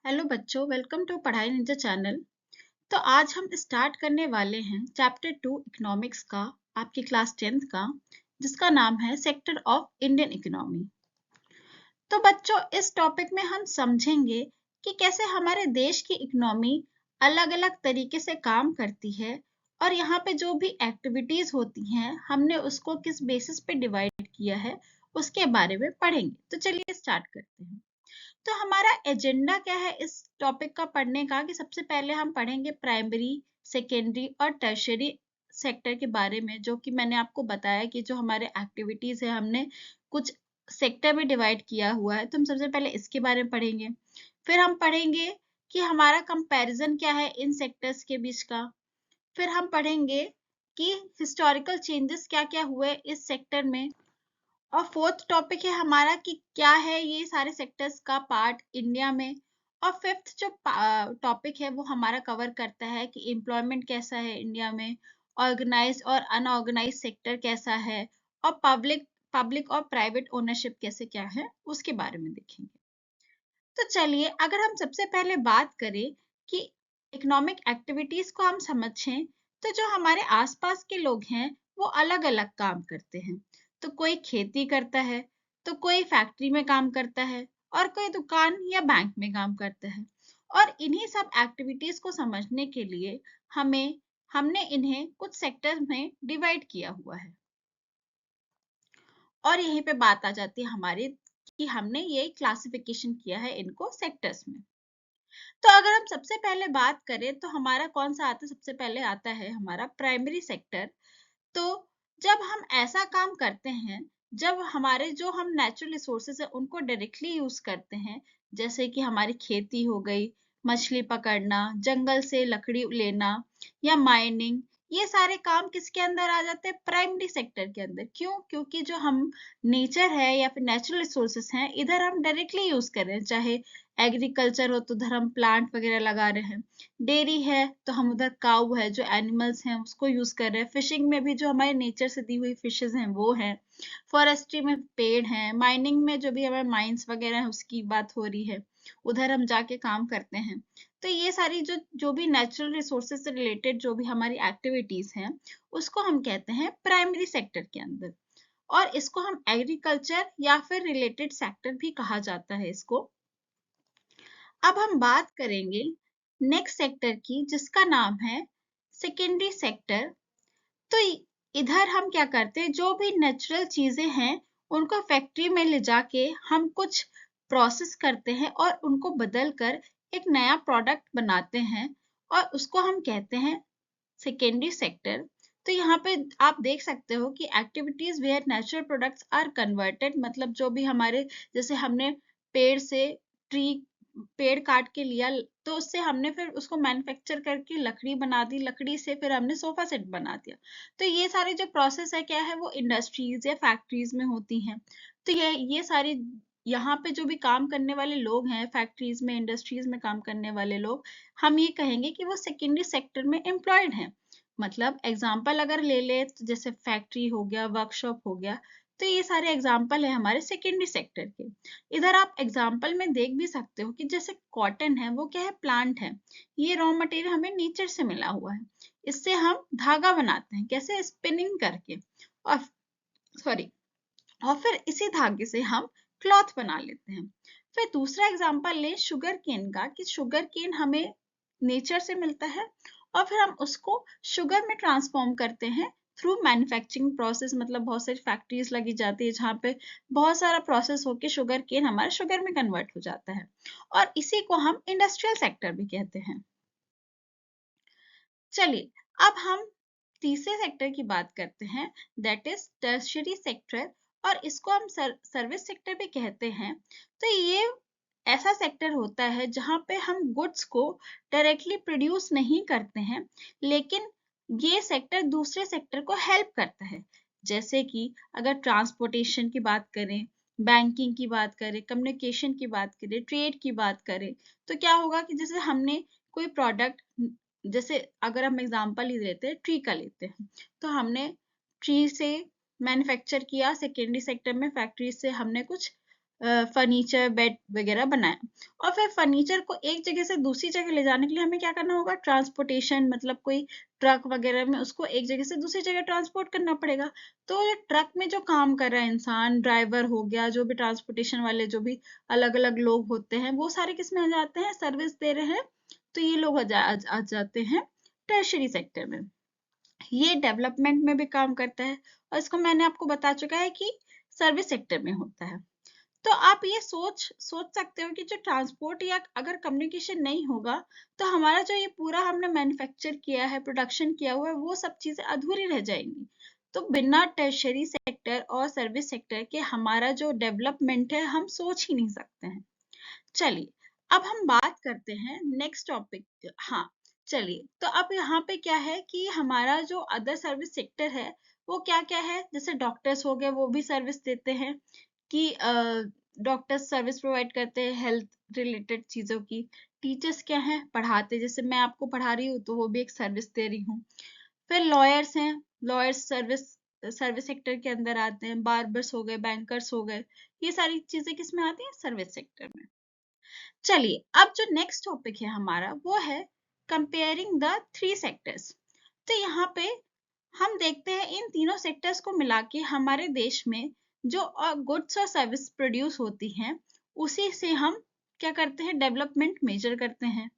Hello बच्चों, welcome to पढ़ाई Ninja channel. तो आज हम स्टार्ट करने वाले हैं चैप्टर 2 इकोनॉमिक्स का, आपकी क्लास 10th का, जिसका नाम है सेक्टर ऑफ इंडियन इकोनॉमी। तो बच्चों, इस टॉपिक में हम समझेंगे कि कैसे हमारे देश की इकोनॉमी अलग-अलग तरीके से काम करती है और यहाँ पे जो भी एक्टिविटीज होती हैं हमने उसको किस बेसिस पे डिवाइड किया है उसके बारे में पढ़ेंगे। तो चलिए स्टार्ट करते हैं। तो हमारा एजेंडा क्या है इस टॉपिक का पढ़ने का कि सबसे पहले हम पढ़ेंगे प्राइमरी, सेकेंडरी और टर्शियरी सेक्टर के बारे में, जो कि मैंने आपको बताया कि जो हमारे एक्टिविटीज है हमने कुछ सेक्टर में डिवाइड किया हुआ है। तो हम सबसे पहले इसके बारे में पढ़ेंगे। फिर हम पढ़ेंगे कि हमारा कंपैरिजन क्या है इन सेक्टर्स के बीच का। फिर हम पढ़ेंगे कि हिस्टोरिकल चेंजेस क्या-क्या हुए इस सेक्टर में। और फोर्थ टॉपिक है हमारा कि क्या है ये सारे सेक्टर्स का पार्ट इंडिया में। और फिफ्थ जो टॉपिक है वो हमारा कवर करता है कि एम्प्लॉयमेंट कैसा है इंडिया में, ऑर्गेनाइज और अनऑर्गेनाइज सेक्टर कैसा है, और पब्लिक पब्लिक और प्राइवेट ओनरशिप कैसे क्या है उसके बारे में देखेंगे। तो चलिए, अगर हम सबसे पहले बात करें कि इकोनॉमिक एक्टिविटीज को हम समझें, तो जो हमारे आसपास के लोग हैं वो अलग-अलग काम करते हैं। तो कोई खेती करता है, तो कोई फैक्ट्री में काम करता है, और कोई दुकान या बैंक में काम करता है। और इन्हीं सब एक्टिविटीज को समझने के लिए हमने इन्हें कुछ सेक्टर्स में डिवाइड किया हुआ है। और यहीं पे बात आ जाती है हमारी कि हमने ये क्लासिफिकेशन किया है इनको सेक्टर्स में। तो अगर हम सबसे पहले बात करें तो हमारा कौन सा आता है, सबसे पहले आता है हमारा प्राइमरी सेक्टर। तो जब हम ऐसा काम करते हैं, जब हमारे जो हम नेचुरल रिसोर्सेज है उनको डायरेक्टली यूज करते हैं, जैसे कि हमारी खेती हो गई, मछली पकड़ना, जंगल से लकड़ी लेना या माइनिंग, ये सारे काम किसके अंदर आ जाते हैं? प्राइमरी सेक्टर के अंदर। क्यों? क्योंकि जो हम नेचर है या फिर नेचुरल रिसोर्सेज हैं इधर हम डायरेक्टली यूज कर रहे हैं। चाहे एग्रीकल्चर हो तो उधर हम प्लांट वगैरह लगा रहे हैं, डेयरी है तो हम उधर काऊ है जो एनिमल्स हैं उसको यूज कर रहे हैं, फिशिंग में भी जो हमारे नेचर से दी हुई फिशेज हैं वो हैं, फॉरेस्ट्री में पेड़ हैं, माइनिंग में जो भी हमारे माइंस वगैरह है उसकी बात हो रही है, उधर हम जाके काम करते हैं। तो ये सारी जो जो भी नेचुरल रिसोर्सेज से रिलेटेड जो भी हमारी एक्टिविटीज हैं उसको हम कहते हैं प्राइमरी सेक्टर के अंदर। और इसको हम एग्रीकल्चर या फिर रिलेटेड सेक्टर भी कहा जाता है इसको। अब हम बात करेंगे नेक्स्ट सेक्टर की, जिसका नाम है सेकेंडरी सेक्टर। तो इधर हम क्या करते हैं, जो भी नेचुरल चीजें हैं उनको फैक्ट्री में ले जाके हम कुछ प्रोसेस करते हैं और उनको बदल कर एक नया प्रोडक्ट बनाते हैं, और उसको हम कहते हैं सेकेंडरी सेक्टर। तो यहाँ पे आप देख सकते हो कि activities where natural products are converted, मतलब जो भी हमारे, जैसे हमने पेड़ से ट्री पेड़ काट के लिया तो उससे हमने फिर उसको मैन्युफैक्चर करके लकड़ी बना दी, लकड़ी से फिर हमने सोफा सेट बना दिया। तो ये सारे जो प्रोसेस है क्या है वो इंडस्ट्रीज या फैक्ट्रीज में होती हैं। तो ये सारी यहाँ पे जो भी काम करने वाले लोग हैं फैक्ट्रीज में, इंडस्ट्रीज में काम करने वाले लोग, हम ये कहेंगे कि वो सेकेंडरी सेक्टर में एम्प्लॉयड हैं। मतलब एग्जाम्पल अगर ले ले तो जैसे फैक्ट्री हो गया, वर्कशॉप हो गया, तो ये सारे एग्जाम्पल है हमारे सेकेंडरी सेक्टर के। इधर आप एग्जाम्पल में देख भी सकते हो कि जैसे कॉटन है वो क्या है, प्लांट है। ये रॉ मटेरियल हमें नेचर से मिला हुआ है, इससे हम धागा बनाते हैं, कैसे? स्पिनिंग करके, और सॉरी, और फिर इसी धागे से हम क्लॉथ बना लेते हैं। फिर दूसरा एग्जाम्पल ले शुगर केन का, कि शुगर केन हमें नेचर से मिलता है और फिर हम उसको शुगर में ट्रांसफॉर्म करते हैं थ्रू मैन्युफैक्चरिंग प्रोसेस। मतलब बहुत सारी फैक्ट्रीज लगी जाती है जहाँ पे बहुत सारा प्रोसेस होके शुगर केन हमारे शुगर में कन्वर्ट हो जाता है, और इसी को हम इंडस्ट्रियल सेक्टर भी कहते हैं। चलिए, अब हम तीसरे सेक्टर की बात करते हैं, दैट इज टर्शियरी सेक्टर, और इसको हम सर्विस सेक्टर भी कहते हैं। तो ये ऐसा सेक्टर होता है जहाँ पे हम गुड्स को डायरेक्टली प्रोड्यूस नहीं करते हैं, लेकिन ये सेक्टर दूसरे सेक्टर को हेल्प करता है। जैसे कि अगर ट्रांसपोर्टेशन की बात करें, बैंकिंग की बात करें, कम्युनिकेशन की बात करें, ट्रेड की बात करें, तो क्या होगा कि जैसे हमने कोई प्रोडक्ट, जैसे अगर हम एग्जांपल ही लेते हैं, ट्री का लेते हैं, तो हमने ट्री से मैन्युफैक्चर किया, सेकेंडरी सेक्टर में फैक्ट्री से हमने कुछ फर्नीचर, बेड वगैरह बनाया, और फिर फर्नीचर को एक जगह से दूसरी जगह ले जाने के लिए हमें क्या करना होगा, ट्रांसपोर्टेशन, मतलब कोई ट्रक वगैरह में उसको एक जगह से दूसरी जगह ट्रांसपोर्ट करना पड़ेगा। तो ट्रक में जो काम कर रहा है इंसान, ड्राइवर हो गया, जो भी ट्रांसपोर्टेशन वाले जो भी अलग अलग लोग होते हैं, वो सारे किस में आ जाते हैं, सर्विस दे रहे हैं, तो ये लोग आ जाते हैं टर्शरी सेक्टर में। ये डेवलपमेंट में भी काम करता है, और इसको मैंने आपको बता चुका है कि सर्विस सेक्टर में होता है। तो आप ये सोच सकते हो कि जो ट्रांसपोर्ट या अगर कम्युनिकेशन नहीं होगा, तो हमारा जो ये पूरा हमने मैन्युफैक्चर किया है, प्रोडक्शन किया हुआ है, वो सब चीजें अधूरी रह जाएंगी। तो बिना टर्शरी सेक्टर और सर्विस सेक्टर के हमारा जो डेवलपमेंट है, हम सोच ही नहीं सकते हैं। चलिए अब हम बात करते हैं नेक्स्ट टॉपिक। हाँ चलिए, तो अब यहाँ पे क्या है कि हमारा जो अदर सर्विस सेक्टर है वो क्या क्या है, जैसे डॉक्टर्स हो गए, वो भी सर्विस देते हैं कि डॉक्टर्स सर्विस प्रोवाइड करते हैं हेल्थ रिलेटेड चीजों की। टीचर्स क्या है, पढ़ाते, जैसे मैं आपको पढ़ा रही हूँ तो वो भी एक सर्विस दे रही हूँ। फिर लॉयर्स हैं, लॉयर्स सर्विस सेक्टर के अंदर आते हैं। बार्बर्स हो गए, बैंकर्स हो गए, ये सारी चीजें किस में आती हैं, सर्विस सेक्टर में। चलिए अब जो नेक्स्ट टॉपिक है हमारा वो है कंपेयरिंग द थ्री सेक्टर्स। तो यहाँ पे हम देखते हैं इन तीनों सेक्टर्स को मिला के हमारे देश में जो गुड्स और सर्विस प्रोड्यूस होती हैं, उसी से हम क्या करते हैं, डेवलपमेंट मेजर करते हैं।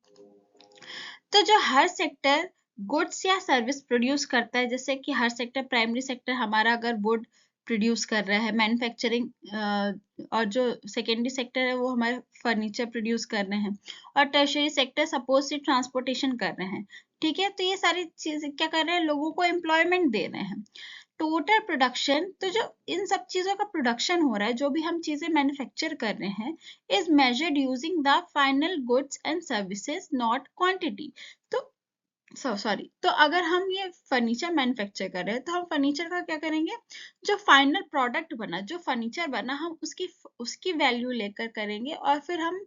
तो जो हर सेक्टर गुड्स या सर्विस प्रोड्यूस करता है, जैसे कि हर सेक्टर, प्राइमरी सेक्टर हमारा अगर वुड प्रोड्यूस कर रहा है, मैन्युफैक्चरिंग, और जो सेकेंडरी सेक्टर है वो हमारे फर्नीचर प्रोड्यूस कर रहे हैं, और टर्शरी सेक्टर सपोज से ट्रांसपोर्टेशन कर रहे हैं। ठीक है, तो ये सारी चीजें क्या कर रहे हैं, लोगों को एम्प्लॉयमेंट दे रहे हैं। टोटल प्रोडक्शन, तो जो इन सब चीजों का प्रोडक्शन हो रहा है, जो भी हम चीजें मैन्युफैक्चर कर रहे हैं, is measured using the final goods and services, not quantity. तो सॉरी, तो अगर हम ये फर्नीचर मैन्युफैक्चर कर रहे हैं, तो हम फर्नीचर का क्या करेंगे, जो फाइनल प्रोडक्ट बना, जो फर्नीचर बना, हम उसकी वैल्यू लेकर करेंगे, और फिर हम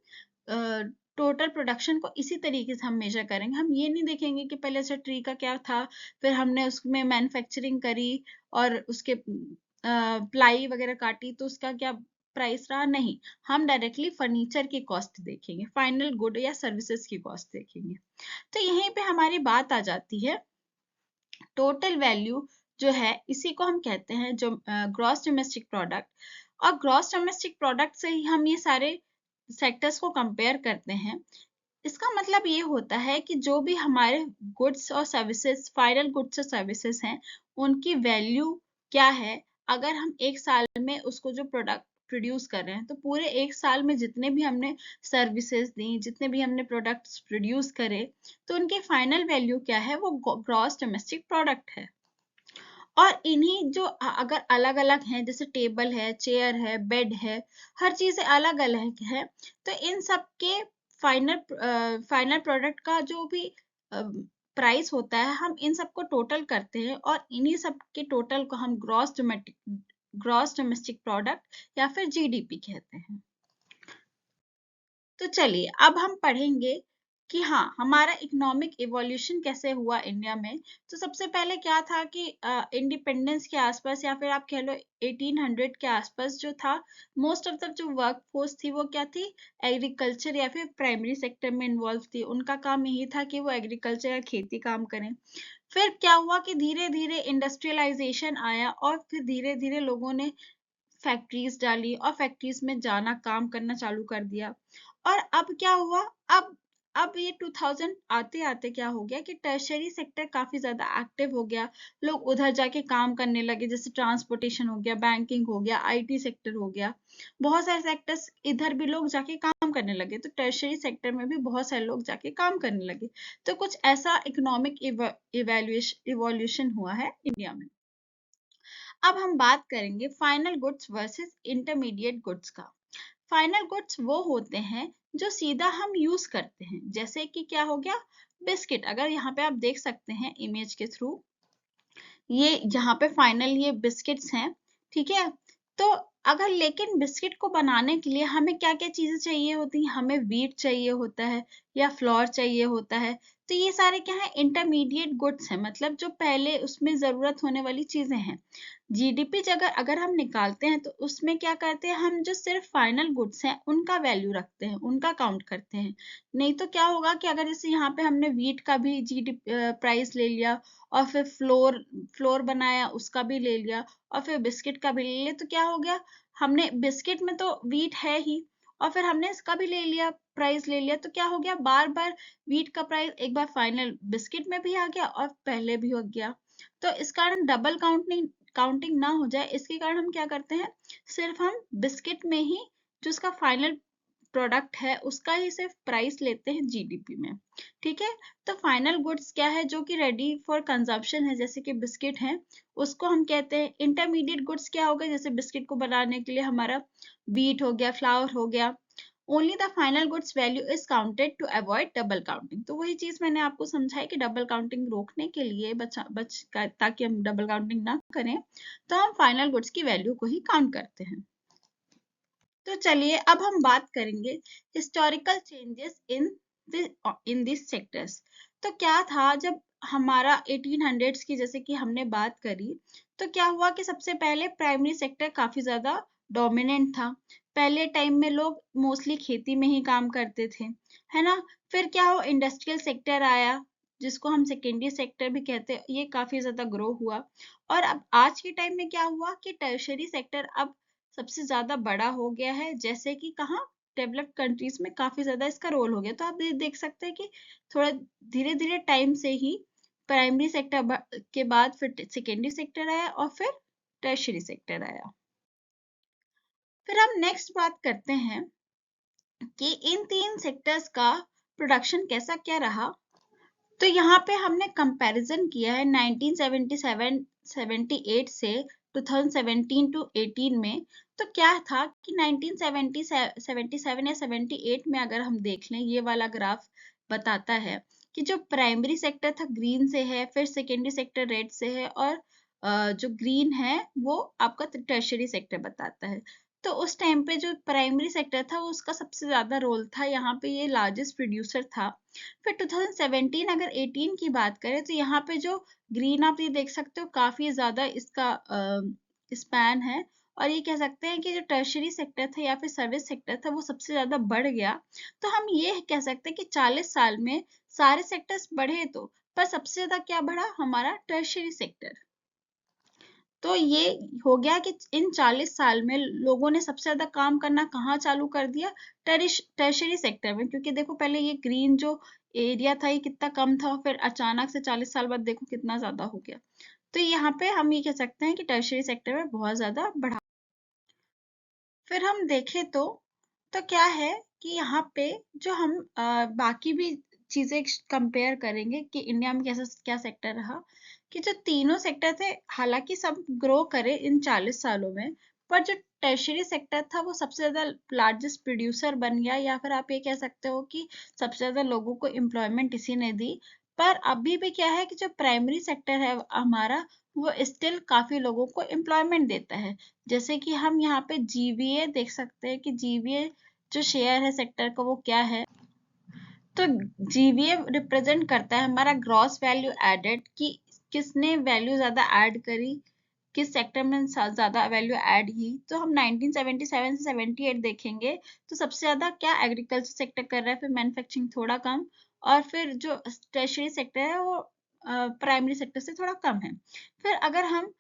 टोटल प्रोडक्शन को इसी तरीके से हम मेजर करेंगे। हम ये नहीं देखेंगे कि पहले से ट्री का क्या था, फिर हमने उसमें मैन्युफैक्चरिंग करी और उसके प्लाई वगैरह काटी तो उसका क्या प्राइस रहा, नहीं, हम डायरेक्टली फर्नीचर की कॉस्ट देखेंगे, फाइनल गुड या सर्विसेज की कॉस्ट देखेंगे। तो यहीं पे हमारी बात आ जाती है टोटल वैल्यू जो है, इसी को हम कहते हैं जो ग्रॉस डोमेस्टिक प्रोडक्ट। और ग्रॉस डोमेस्टिक प्रोडक्ट से ही हम ये सारे सेक्टर्स को कंपेयर करते हैं। इसका मतलब ये होता है कि जो भी हमारे गुड्स और सर्विसेज, फाइनल गुड्स और सर्विसेज हैं, उनकी वैल्यू क्या है। अगर हम एक साल में उसको जो प्रोडक्ट प्रोड्यूस कर रहे हैं, तो पूरे एक साल में जितने भी हमने सर्विसेज दी, जितने भी हमने प्रोडक्ट्स प्रोड्यूस करे, तो उनके फाइनल वैल्यू क्या है, वो ग्रॉस डोमेस्टिक प्रोडक्ट है। और इन्हीं जो अगर अलग अलग हैं, जैसे टेबल है, चेयर है, बेड है, हर चीजें अलग अलग है, तो इन सब के फाइनल प्रोडक्ट का जो भी प्राइस होता है, हम इन सबको टोटल करते हैं, और इन्हीं सब के टोटल को हम ग्रॉस डोमेस्टिक प्रोडक्ट या फिर जीडीपी कहते हैं। तो चलिए अब हम पढ़ेंगे कि हाँ, हमारा इकोनॉमिक इवोल्यूशन कैसे हुआ इंडिया में। तो सबसे पहले क्या था कि इंडिपेंडेंस के आसपास, या फिर आप कह लो 1800 के आसपास जो था, मोस्ट ऑफ द जो वर्क फोर्स थी वो क्या थी, एग्रीकल्चर या फिर प्राइमरी सेक्टर में इन्वॉल्व थी। उनका काम यही था कि वो एग्रीकल्चर या खेती काम करें। फिर क्या हुआ कि धीरे धीरे इंडस्ट्रियलाइजेशन आया, और फिर धीरे धीरे लोगों ने फैक्ट्रीज डाली, और फैक्ट्रीज में जाना, काम करना चालू कर दिया। और अब क्या हुआ, अब ये 2000 आते आते क्या हो गया कि टर्शरी सेक्टर काफी ज्यादा एक्टिव हो गया। लोग उधर जाके काम करने लगे, जैसे ट्रांसपोर्टेशन हो गया, बैंकिंग हो गया, आईटी सेक्टर हो गया, बहुत सारे सेक्टर्स इधर भी लोग जाके काम करने लगे। तो टर्शरी सेक्टर में भी बहुत सारे लोग जाके काम करने लगे। तो कुछ ऐसा इकोनॉमिक इवोल्यूशन हुआ है इंडिया में। अब हम बात करेंगे final goods versus intermediate goods का। फाइनल गुड्स वो होते हैं जो सीधा हम यूज करते हैं, जैसे कि क्या हो गया, बिस्किट। अगर यहाँ पे आप देख सकते हैं इमेज के थ्रू, ये यहाँ पे फाइनल ये बिस्किट्स हैं, ठीक है। तो अगर लेकिन बिस्किट को बनाने के लिए हमें क्या क्या चीजें चाहिए होती हैं, हमें व्हीट चाहिए होता है, या फ्लोर चाहिए होता है, तो ये सारे क्या है, इंटरमीडिएट गुड्स हैं, मतलब जो पहले उसमें जरूरत होने वाली चीजें हैं। जीडीपी अगर अगर हम निकालते हैं तो उसमें क्या करते हैं, हम जो सिर्फ फाइनल गुड्स हैं उनका वैल्यू रखते हैं, उनका काउंट करते हैं। नहीं तो क्या होगा कि अगर जैसे यहाँ पे हमने वीट का भी जीडीपी प्राइस ले लिया, और फिर फ्लोर फ्लोर बनाया उसका भी ले लिया, और फिर बिस्किट का भी ले लिया, तो क्या हो गया, हमने बिस्किट में तो वीट है ही, और फिर हमने इसका भी ले लिया, प्राइस ले लिया, तो क्या हो गया, बार बार वीट का प्राइस एक बार फाइनल बिस्किट में भी आ गया और पहले भी हो गया। तो इस कारण डबल काउंटिंग ना हो जाए, इसके कारण हम क्या करते हैं, सिर्फ हम बिस्किट में ही जो उसका फाइनल प्रोडक्ट है उसका ही सिर्फ प्राइस लेते हैं जीडीपी में। ठीक है, तो फाइनल गुड्स क्या है, जो कि रेडी फॉर कंजप्शन है, जैसे कि बिस्किट है, उसको हम कहते हैं। इंटरमीडिएट गुड्स क्या होगा, जैसे बिस्किट को बनाने के लिए हमारा व्हीट हो गया, फ्लावर हो गया। Only the final goods value is counted to avoid double counting. तो वही चीज मैंने आपको समझाई कि डबल काउंटिंग रोकने के लिए ताकि हम डबल काउंटिंग ना करें, तो हम फाइनल गुड्स की वैल्यू को ही काउंट करते हैं। तो चलिए अब हम बात करेंगे historical changes in this sectors. तो क्या था जब हमारा 1800s की जैसे कि हमने बात करी, तो क्या हुआ कि सबसे पहले प्राइमरी सेक्टर काफी ज्यादा डोमिनेंट था। पहले टाइम में लोग मोस्टली खेती में ही काम करते थे, है ना। फिर क्या हुआ, इंडस्ट्रियल सेक्टर आया, जिसको हम सेकेंडरी सेक्टर भी कहते हैं, ये काफी ज्यादा ग्रो हुआ। और अब आज के टाइम में क्या हुआ कि टर्शरी सेक्टर अब सबसे ज्यादा बड़ा हो गया है, जैसे कि कहाँ, डेवलप्ड कंट्रीज में काफी ज्यादा इसका रोल हो गया। तो आप देख सकते हैं कि थोड़ा धीरे धीरे टाइम से ही प्राइमरी सेक्टर के बाद फिर सेकेंडरी सेक्टर आया और फिर टर्शरी सेक्टर आया। फिर हम नेक्स्ट बात करते हैं कि इन तीन सेक्टर्स का प्रोडक्शन कैसा क्या रहा। तो यहाँ पे हमने कंपैरिजन किया है 1977-78 से 2017 टू 18 में। तो क्या था कि 1977 या 78 में अगर हम देख लें, ये वाला ग्राफ बताता है कि जो प्राइमरी सेक्टर था ग्रीन से है, फिर सेकेंडरी सेक्टर रेड से है, और जो ग्रीन है वो आपका टर्शरी सेक्टर बताता है। तो उस टाइम पे जो प्राइमरी सेक्टर था वो उसका सबसे ज्यादा रोल था, यहाँ पे ये लार्जेस्ट प्रोड्यूसर था। फिर 2017 अगर 18 की बात करें तो यहाँ पे जो ग्रीन आप ये देख सकते हो काफी ज्यादा इसका स्पैन है, और ये कह सकते हैं कि जो टर्शरी सेक्टर था या फिर सर्विस सेक्टर था वो सबसे ज्यादा बढ़ गया। तो हम ये कह सकते हैं कि 40 साल में सारे सेक्टर्स बढ़े तो, पर सबसे ज्यादा क्या बढ़ा, हमारा टर्शरी सेक्टर। तो ये हो गया कि इन 40 साल में लोगों ने सबसे ज्यादा काम करना कहाँ चालू कर दिया, टर्शरी सेक्टर में। क्योंकि देखो पहले ये ग्रीन जो एरिया था ये कितना कम था, फिर अचानक से 40 साल बाद देखो कितना ज्यादा हो गया। तो यहाँ पे हम ये कह सकते हैं कि टर्शरी सेक्टर में बहुत ज्यादा बढ़ा। फिर हम देखें तो क्या है कि यहाँ पे जो हम बाकी भी चीजें कंपेयर करेंगे कि इंडिया में कैसा क्या सेक्टर रहा, कि जो तीनों सेक्टर थे हालांकि सब ग्रो करे इन 40 सालों में, पर जो टर्शरी सेक्टर था वो सबसे ज्यादा लार्जेस्ट प्रोड्यूसर बन गया, या फिर आप ये कह सकते हो कि सबसे ज्यादा लोगों को एम्प्लॉयमेंट इसी ने दी। पर अभी भी क्या है कि जो प्राइमरी सेक्टर है हमारा, वो स्टिल काफी लोगों को एम्प्लॉयमेंट देता है। जैसे कि हम यहाँ पे जीवीए देख सकते हैं कि जीवीए जो शेयर है सेक्टर का वो क्या है। तो जीवीए रिप्रेजेंट करता है हमारा ग्रॉस वैल्यू एडेड, कि किसने वैल्यू ज्यादा ऐड करी, किस सेक्टर में ज्यादा वैल्यू ऐड की। तो हम 1977 से 78 देखेंगे तो सबसे ज्यादा क्या एग्रीकल्चर सेक्टर कर रहा है, फिर मैन्युफैक्चरिंग थोड़ा कम, और फिर जो टर्शरी सेक्टर है वो प्राइमरी सेक्टर से थोड़ा कम है। फिर अगर हम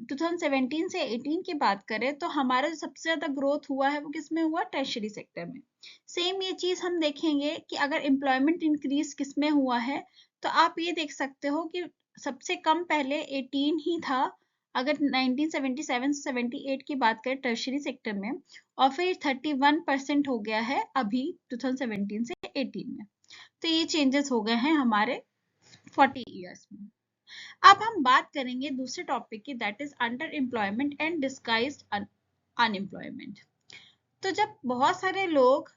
2017 से 18 की बात करें तो हमारा जो सबसे ज्यादा ग्रोथ हुआ है वो किसमें हुआ, टर्शरी सेक्टर में। सेम ये चीज हम देखेंगे कि अगर एम्प्लॉयमेंट इंक्रीज किसमें हुआ है, तो आप ये देख सकते हो कि सबसे कम पहले 18 ही था अगर 1977 से 78 की बात करें टर्शरी सेक्टर में, और फिर 31% हो गया है अभी 2017 से 18 में। तो ये चेंजेस हो गए हैं हमारे 40 इयर्स में। अब हम बात करेंगे दूसरे टॉपिक की, that is under employment and disguised unemployment. तो जब बहुत सारे लोग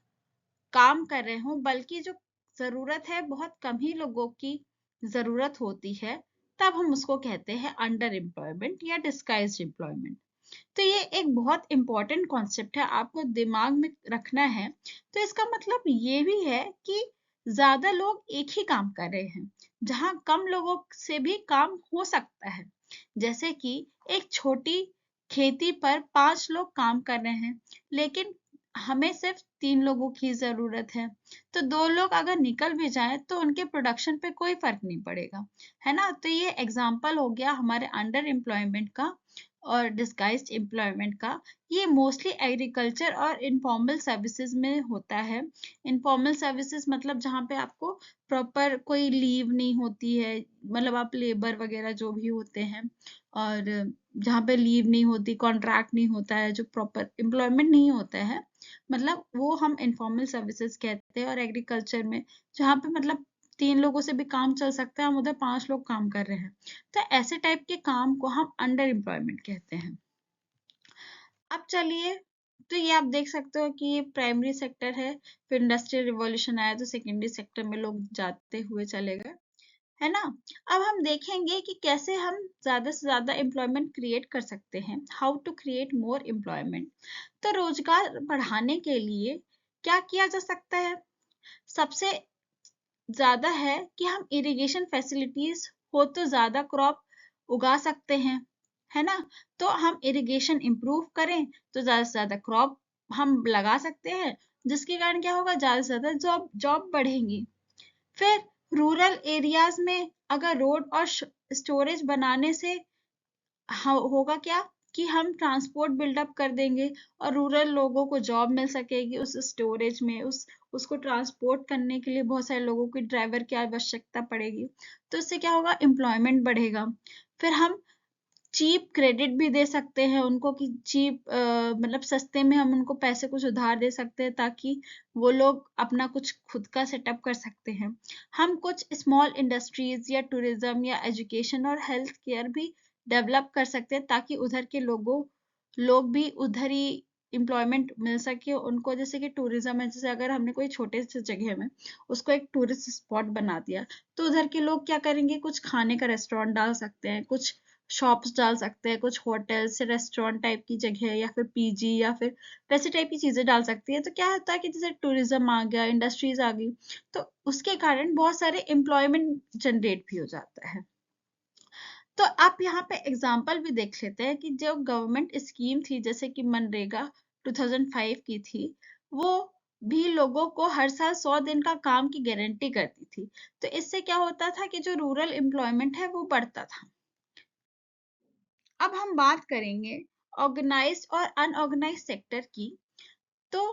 काम कर रहे हों, बल्कि जो जरूरत है बहुत कम ही लोगों की जरूरत होती है, तब हम उसको कहते हैं अंडर एम्प्लॉयमेंट या डिस्गाइज्ड एम्प्लॉयमेंट। तो ये एक बहुत इंपॉर्टेंट कॉन्सेप्ट है, आपको दिमाग में रखना है। तो इसका मतलब ये भी है कि ज्यादा लोग एक ही काम कर रहे हैं, जहां कम लोगों से भी काम हो सकता है। जैसे कि एक छोटी खेती पर 5 लोग काम कर रहे हैं, लेकिन हमें सिर्फ 3 लोगों की जरूरत है। तो 2 लोग अगर निकल भी जाएं तो उनके प्रोडक्शन पे कोई फर्क नहीं पड़ेगा, है ना। तो ये एग्जाम्पल हो गया हमारे अंडर एम्प्लॉयमेंट का और डिस्गाइज्ड एम्प्लॉयमेंट का। ये मोस्टली एग्रीकल्चर और इनफॉर्मल सर्विसेज में होता है। इनफॉर्मल सर्विसेज मतलब जहाँ पे आपको प्रॉपर कोई लीव नहीं होती है, मतलब आप लेबर वगैरह जो भी होते हैं, और जहाँ पे लीव नहीं होती, कॉन्ट्रैक्ट नहीं होता है, जो प्रॉपर एम्प्लॉयमेंट नहीं होता है, मतलब वो हम इनफॉर्मल सर्विसेज कहते हैं। और एग्रीकल्चर में जहाँ पे मतलब 3 लोगों से भी काम चल सकता है, हम उधर 5 लोग काम कर रहे हैं, तो ऐसे टाइप के काम को हम अंडर एम्प्लॉयमेंट कहते हैं। अब चलिए, तो ये आप देख सकते हो कि ये प्राइमरी सेक्टर है, फिर इंडस्ट्रियल रिवॉल्यूशन आया तो सेकेंडरी सेक्टर में लोग जाते हुए चले गए, है ना। अब हम देखेंगे कि कैसे हम ज्यादा से ज्यादा एम्प्लॉयमेंट क्रिएट कर सकते हैं, how to create more employment. तो रोजगार बढ़ाने के लिए क्या किया जा सकता है? सबसे ज्यादा है कि हम इरिगेशन फैसिलिटीज हो तो ज्यादा क्रॉप उगा सकते हैं, है ना। तो हम इरिगेशन इंप्रूव करें तो ज्यादा से ज्यादा क्रॉप हम लगा सकते हैं, जिसके कारण क्या होगा, ज्यादा से ज्यादा जॉब जॉब बढ़ेंगी। फिर रूरल एरियाज में अगर रोड और स्टोरेज बनाने से होगा क्या कि हम ट्रांसपोर्ट बिल्डअप कर देंगे और रूरल लोगों को जॉब मिल सकेगी उस स्टोरेज में, उसको ट्रांसपोर्ट करने के लिए बहुत सारे लोगों की ड्राइवर की आवश्यकता पड़ेगी, तो इससे क्या होगा, एम्प्लॉयमेंट बढ़ेगा। फिर हम चीप क्रेडिट भी दे सकते हैं उनको कि चीप मतलब सस्ते में हम उनको पैसे कुछ उधार दे सकते हैं, ताकि वो लोग अपना कुछ खुद का सेटअप कर सकते हैं। हम कुछ स्मॉल इंडस्ट्रीज या टूरिज्म या एजुकेशन और हेल्थ केयर भी डेवलप कर सकते हैं, ताकि उधर के लोग भी उधर ही एम्प्लॉयमेंट मिल सके उनको। जैसे कि टूरिज्म है, जैसे अगर हमने कोई छोटे से जगह में उसको एक टूरिस्ट स्पॉट बना दिया, तो उधर के लोग क्या करेंगे, कुछ खाने का रेस्टोरेंट डाल सकते हैं, कुछ शॉप्स डाल सकते हैं, कुछ होटल्स रेस्टोरेंट टाइप की जगह या फिर पीजी या फिर वैसे टाइप की चीजें डाल सकती है। तो क्या होता है कि जैसे टूरिज्म आ गया, इंडस्ट्रीज आ गई, तो उसके कारण बहुत सारे एम्प्लॉयमेंट जनरेट भी हो जाता है। तो आप यहाँ पे एग्जाम्पल भी देख लेते हैं कि जो गवर्नमेंट स्कीम थी, जैसे कि मनरेगा 2005 की थी, वो भी लोगों को हर साल 100 दिन का काम की गारंटी करती थी। तो इससे क्या होता था कि जो रूरल एम्प्लॉयमेंट है वो बढ़ता था। अब हम बात करेंगे ऑर्गेनाइज्ड और अनऑर्गेनाइज्ड सेक्टर की। तो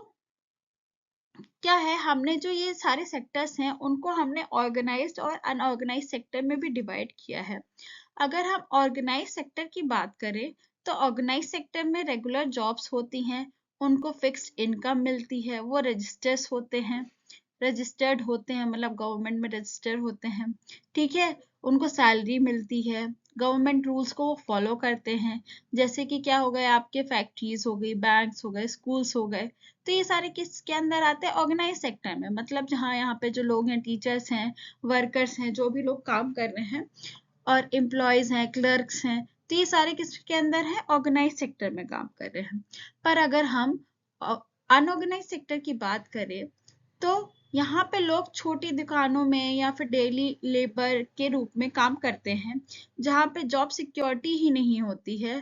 क्या है, हमने जो ये सारे सेक्टर्स हैं उनको हमने ऑर्गेनाइज्ड और अनऑर्गेनाइज्ड सेक्टर में भी डिवाइड किया है। अगर हम ऑर्गेनाइज्ड सेक्टर की बात करें, तो ऑर्गेनाइज्ड सेक्टर में रेगुलर जॉब्स होती हैं, उनको फिक्स्ड इनकम मिलती है, वो रजिस्टर्ड होते हैं, मतलब गवर्नमेंट में रजिस्टर होते हैं, ठीक है। उनको सैलरी मिलती है, गवर्नमेंट रूल्स को वो फॉलो करते हैं। जैसे कि क्या हो गए, आपके फैक्ट्रीज हो गई, बैंक्स हो गए, स्कूल्स हो गए, तो ये सारे किसके अंदर आते हैं, ऑर्गेनाइज सेक्टर में। मतलब जहाँ यहाँ पे जो लोग हैं, टीचर्स हैं, वर्कर्स हैं, जो भी लोग काम कर रहे हैं, और एम्प्लॉयज हैं, क्लर्क्स हैं, तो ये सारे किसके अंदर है, ऑर्गेनाइज सेक्टर में काम कर रहे हैं। पर अगर हम अनऑर्गेनाइज सेक्टर की बात करें, तो यहाँ पे लोग छोटी दुकानों में या फिर डेली लेबर के रूप में काम करते हैं, जहाँ पे जॉब सिक्योरिटी ही नहीं होती है,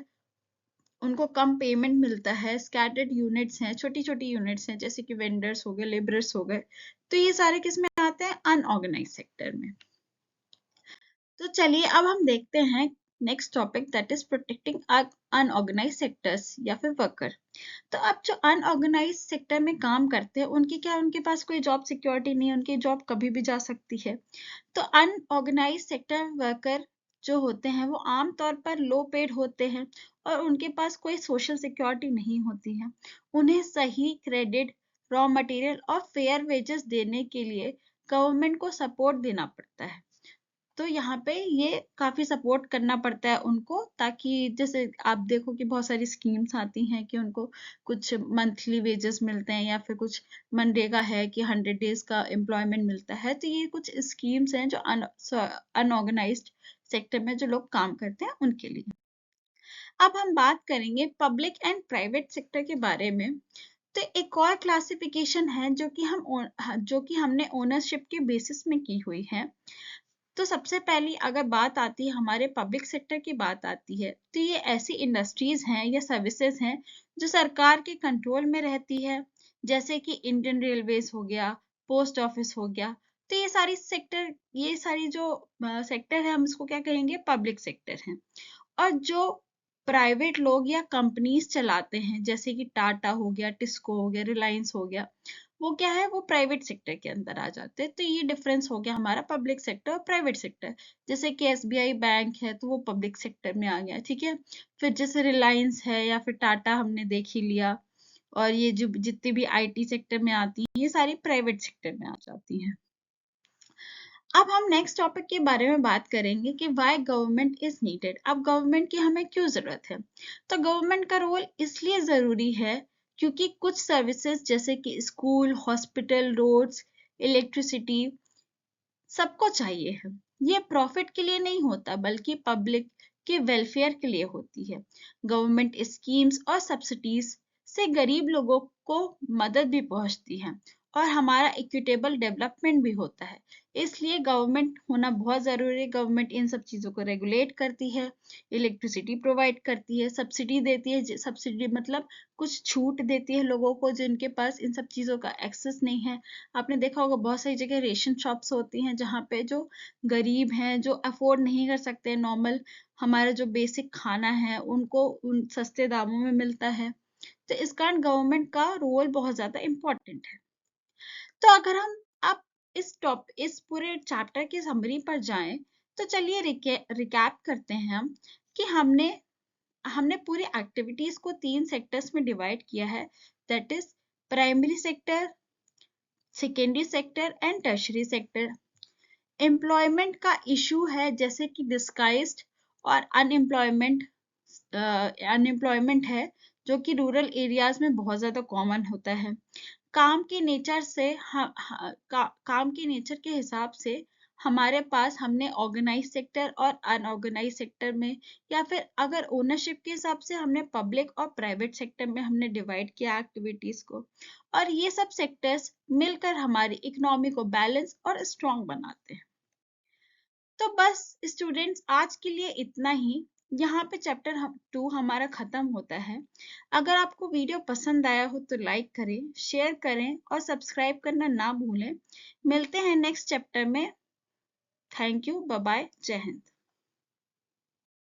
उनको कम पेमेंट मिलता है, स्कैटर्ड यूनिट्स हैं, छोटी छोटी यूनिट्स हैं, जैसे कि वेंडर्स हो गए, लेबरर्स हो गए, तो ये सारे किस में आते हैं, अनऑर्गेनाइज सेक्टर में। तो चलिए अब हम देखते हैं next topic, that is protecting unorganise sectors या फिर वर्कर। तो अब जो अनऑर्गेनाइज सेक्टर में काम करते हैं, उनके पास कोई जॉब सिक्योरिटी नहीं है, उनकी जॉब कभी भी जा सकती है। तो अनऑर्गेनाइज सेक्टर वर्कर जो होते हैं वो आमतौर पर लो पेड होते हैं, और उनके पास कोई सोशल सिक्योरिटी नहीं होती है। उन्हें सही क्रेडिट, रॉ मटेरियल और फेयर वेजेस देने के लिए गवर्नमेंट को सपोर्ट देना पड़ता है। तो यहाँ पे ये काफी सपोर्ट करना पड़ता है उनको, ताकि जैसे आप देखो कि बहुत सारी स्कीम्स आती हैं कि उनको कुछ मंथली वेजेस मिलते हैं, या फिर कुछ मनरेगा है कि 100 डेज का एम्प्लॉयमेंट मिलता है। तो ये कुछ स्कीम्स हैं जो अनऑर्गेनाइज्ड सेक्टर में जो लोग काम करते हैं उनके लिए। अब हम बात करेंगे पब्लिक एंड प्राइवेट सेक्टर के बारे में। तो एक और क्लासिफिकेशन है जो कि हमने ओनरशिप के बेसिस में की हुई है। तो सबसे पहली अगर बात आती है हमारे पब्लिक सेक्टर की बात आती है, तो ये ऐसी इंडस्ट्रीज हैं या सर्विसेज हैं जो सरकार के कंट्रोल में रहती है, जैसे कि इंडियन रेलवेज हो गया, पोस्ट ऑफिस हो गया। तो ये सारी जो सेक्टर है हम इसको क्या कहेंगे, पब्लिक सेक्टर हैं। और जो प्राइवेट लोग या कंपनीज चलाते हैं, जैसे कि टाटा हो गया, टिस्को हो गया, रिलायंस हो गया, वो क्या है, वो प्राइवेट सेक्टर के अंदर आ जाते हैं। तो ये डिफरेंस हो गया हमारा पब्लिक सेक्टर और प्राइवेट सेक्टर। जैसे कि एसबीआई बैंक है तो वो पब्लिक सेक्टर में आ गया, ठीक है। फिर जैसे रिलायंस है या फिर टाटा हमने देख ही लिया, और ये जो जितनी भी आईटी सेक्टर में आती हैं ये सारी प्राइवेट सेक्टर में आ जाती हैं। अब हम नेक्स्ट टॉपिक के बारे में बात करेंगे कि व्हाई गवर्नमेंट इज नीडेड। अब गवर्नमेंट की हमें क्यों जरूरत है? तो गवर्नमेंट का रोल इसलिए जरूरी है क्योंकि कुछ सर्विसेज जैसे कि स्कूल, हॉस्पिटल, रोड्स, इलेक्ट्रिसिटी सबको चाहिए है। ये प्रॉफिट के लिए नहीं होता बल्कि पब्लिक के वेलफेयर के लिए होती है। गवर्नमेंट स्कीम्स और सब्सिडीज से गरीब लोगों को मदद भी पहुंचती है और हमारा इक्विटेबल डेवलपमेंट भी होता है। इसलिए गवर्नमेंट होना बहुत जरूरी है। गवर्नमेंट इन सब चीजों को रेगुलेट करती है, इलेक्ट्रिसिटी प्रोवाइड करती है, सब्सिडी देती है। सब्सिडी मतलब कुछ छूट देती है लोगों को जिनके पास इन सब चीजों का एक्सेस नहीं है। आपने देखा होगा बहुत सारी जगह रेशन शॉप्स होती हैं जहाँ पे जो गरीब हैं, जो अफोर्ड नहीं कर सकते नॉर्मल हमारा जो बेसिक खाना है, उनको उन सस्ते दामों में मिलता है। तो इस कारण गवर्नमेंट का रोल बहुत ज्यादा इम्पोर्टेंट है। तो अगर हम अब इस पूरे चैप्टर की समरी पर जाएं, तो चलिए रिकैप करते हैं हम कि हमने हमने पूरी एक्टिविटीज को 3 सेक्टर्स में डिवाइड किया है, that is primary sector, secondary sector and tertiary sector. Employment का इशू है जैसे कि डिस्गाइज्ड और अनएम्प्लॉयमेंट है जो कि रूरल एरियाज में बहुत ज्यादा कॉमन होता है। काम के नेचर के हिसाब से हमारे पास हमने ऑर्गेनाइज सेक्टर और अनऑर्गेनाइज सेक्टर में, या फिर अगर ओनरशिप के हिसाब से हमने पब्लिक और प्राइवेट सेक्टर में हमने डिवाइड किया एक्टिविटीज को। और ये सब सेक्टर्स मिलकर हमारी इकोनॉमी को बैलेंस और स्ट्रॉन्ग बनाते हैं। तो बस स्टूडेंट्स आज के लिए इतना ही। यहाँ पे चैप्टर 2 हमारा खत्म होता है। अगर आपको वीडियो पसंद आया हो तो लाइक करें, शेयर करें और सब्सक्राइब करना ना भूलें। मिलते हैं नेक्स्ट चैप्टर में। थैंक यू, बाय बाय, जय हिंद।